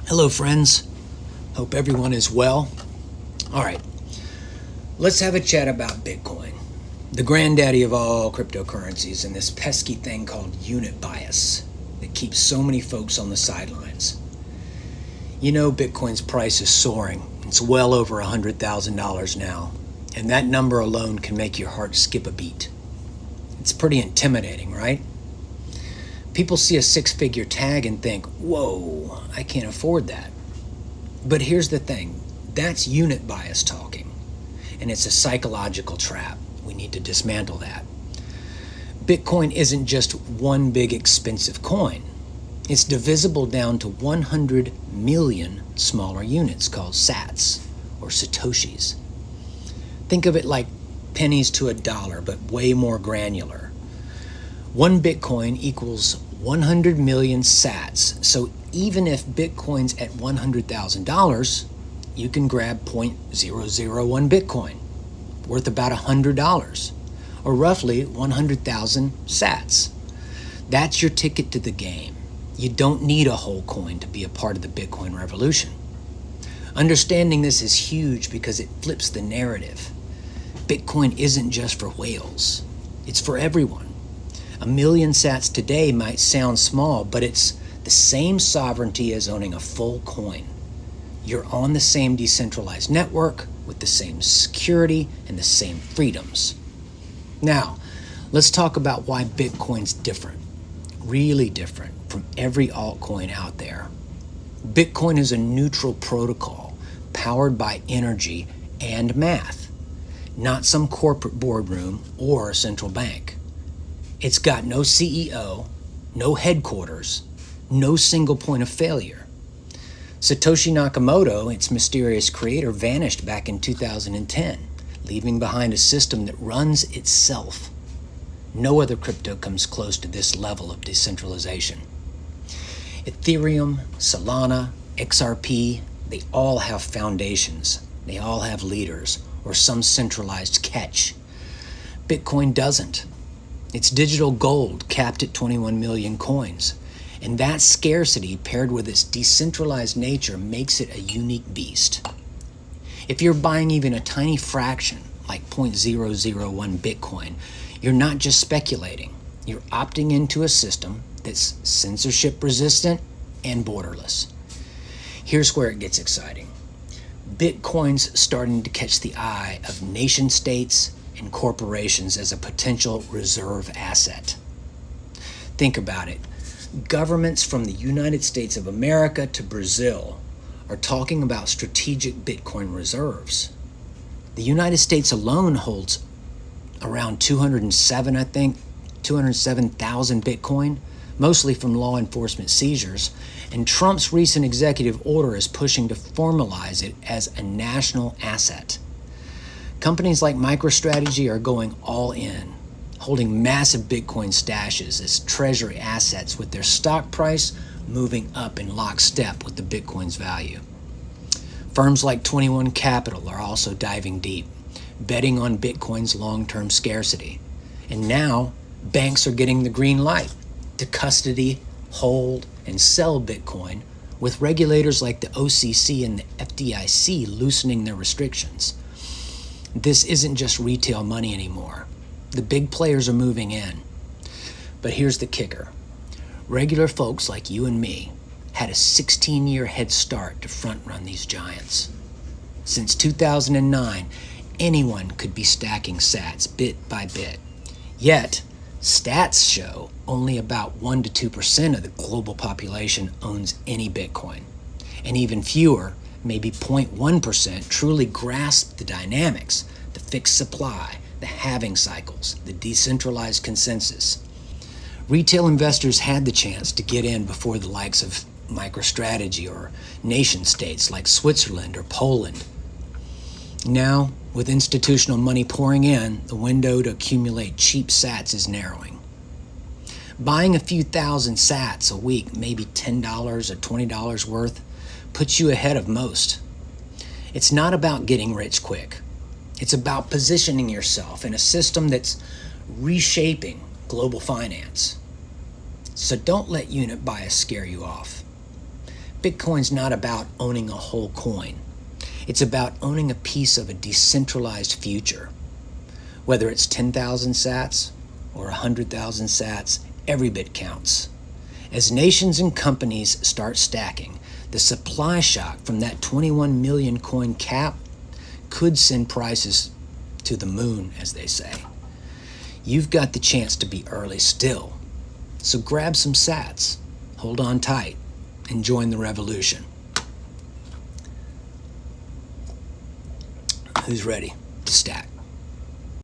Hello, friends. Hope everyone is well. All right, let's have a chat about Bitcoin, the granddaddy of all cryptocurrencies, and this pesky thing called unit bias that keeps so many folks on the sidelines. You know, Bitcoin's price is soaring. It's well over $100,000 now, and that number alone can make your heart skip a beat. It's pretty intimidating, right? People see a six-figure tag and think, whoa, I can't afford that. But here's the thing, that's unit bias talking, and it's a psychological trap. We need to dismantle that. Bitcoin isn't just one big expensive coin. It's divisible down to 100 million smaller units called sats, or satoshis. Think of it like pennies to a dollar, but way more granular. One Bitcoin equals 100 million sats. So even if Bitcoin's at $100,000, you can grab 0.001 Bitcoin, worth about $100, or roughly 100,000 sats. That's your ticket to the game. You don't need a whole coin to be a part of the Bitcoin revolution. Understanding this is huge because it flips the narrative. Bitcoin isn't just for whales. It's for everyone. 1 million sats today might sound small, but it's the same sovereignty as owning a full coin. You're on the same decentralized network with the same security and the same freedoms. Now, let's talk about why Bitcoin's different, really different from every altcoin out there. Bitcoin is a neutral protocol powered by energy and math, not some corporate boardroom or a central bank. It's got no CEO, no headquarters, no single point of failure. Satoshi Nakamoto, its mysterious creator, vanished back in 2010, leaving behind a system that runs itself. No other crypto comes close to this level of decentralization. Ethereum, Solana, XRP, they all have foundations. They all have leaders or some centralized catch. Bitcoin doesn't. It's digital gold capped at 21 million coins. And that scarcity paired with its decentralized nature makes it a unique beast. If you're buying even a tiny fraction, like 0.001 Bitcoin, you're not just speculating. You're opting into a system that's censorship resistant and borderless. Here's where it gets exciting. Bitcoin's starting to catch the eye of nation states and corporations as a potential reserve asset. Think about it. Governments from the United States of America to Brazil are talking about strategic Bitcoin reserves. The United States alone holds around 207,000 Bitcoin, mostly from law enforcement seizures, and Trump's recent executive order is pushing to formalize it as a national asset. Companies like MicroStrategy are going all in, holding massive Bitcoin stashes as treasury assets with their stock price moving up in lockstep with the Bitcoin's value. Firms like 21 Capital are also diving deep, betting on Bitcoin's long-term scarcity. And now, banks are getting the green light to custody, hold, and sell Bitcoin, with regulators like the OCC and the FDIC loosening their restrictions. This isn't just retail money anymore. The big players are moving in. But here's the kicker. Regular folks like you and me had a 16-year head start to front-run these giants. Since 2009, anyone could be stacking sats bit by bit. Yet, stats show only about 1 to 2% of the global population owns any Bitcoin. And even fewer, maybe 0.1%, truly grasp the dynamics, the fixed supply, the halving cycles, the decentralized consensus. Retail investors had the chance to get in before the likes of MicroStrategy or nation states like Switzerland or Poland. Now, with institutional money pouring in, the window to accumulate cheap sats is narrowing. Buying a few thousand sats a week, maybe $10 or $20 worth, puts you ahead of most. It's not about getting rich quick. It's about positioning yourself in a system that's reshaping global finance. So don't let unit bias scare you off. Bitcoin's not about owning a whole coin. It's about owning a piece of a decentralized future. Whether it's 10,000 sats or 100,000 sats, every bit counts. As nations and companies start stacking, the supply shock from that 21 million coin cap could send prices to the moon, as they say. You've got the chance to be early still. So grab some sats, hold on tight, and join the revolution. Who's ready to stack?